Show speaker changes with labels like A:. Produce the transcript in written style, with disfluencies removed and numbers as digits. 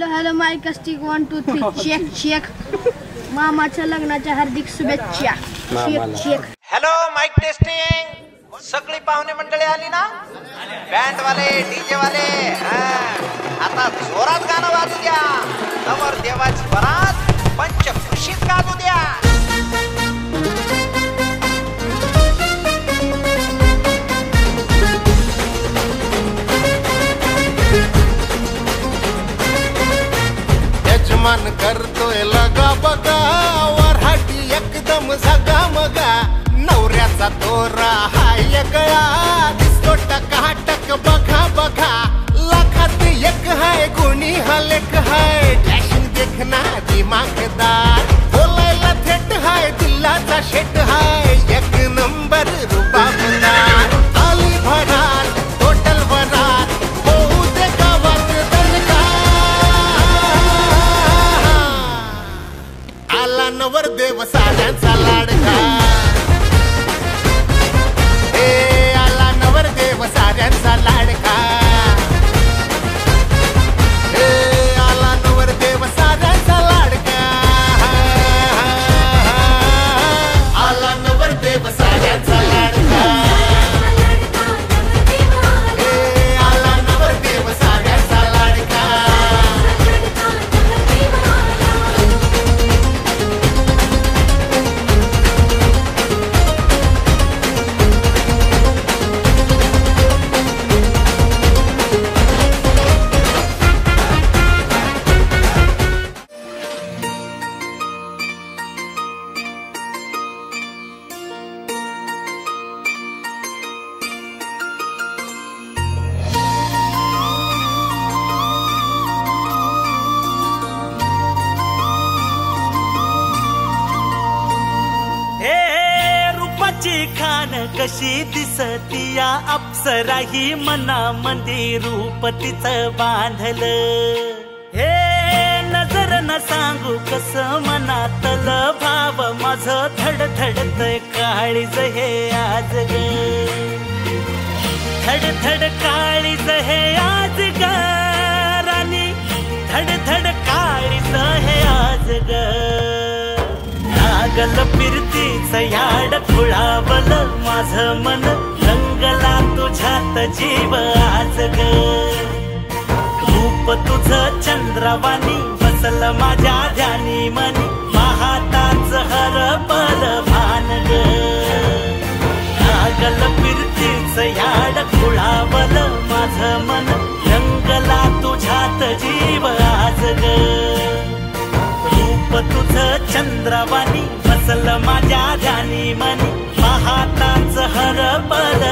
A: hello hello mike testing 1 2 3 check check मामाच्या लग्नाच्या हार्दिक शुभेच्छा check check
B: hello mike testing सगळी पाहुणे मंडळी आली ना बँड वाले डीजे वाले आता जोरात गाणं वाजू द्या नवर देवाची बरात पंचकृषीत गाजू द्या
C: यजमान करतोय लगा बगा वराठी एकदम झगा मगा नवऱ्याचा तोरा हाय गळा दिसतो टकाटक बघा बघा लाखात एक हाय गुणी हा लेख हाय डॅशिंग देखना दिमागदार बोलायला थेट हाय दिल्लाचा शेट हाय एक नंबर रुबाबदार आली भरार टोटल वरार होऊ दे गावात दणका आला नवर देव साड्यांचा लाडका आला नवर देव साड्यांचा लाडका आला नवर देव साड्यांचा लाडका आला नवर देव साड्यांचा लाडका आला नवर देव साड्यांचा लाडका
D: खान कशी दिसतीया अप्सरा ही मनामंदी रूप तिचं बांधलं हे नजर न सांगू कस मनातल भाव माझं धडधडतय काळीज हे आज ग धडधड काळीज हे आज ग राणी धडधड काळीज हे आज ग लागल फिरतीच याड खुळावल माझं मन रंगला तुझ्यात जीव आज ग रूप तुझं चंद्रवाणी बसल माझ्या ध्यानी मनी महाताच हरपल भान ग लागल फिरतीच याड खुळावल माझं मन रंगला तुझ्यात जीव आज ग रूप तुझं चंद्रवाणी बसल माझ्या ध्यानी मनी महाताच हरपल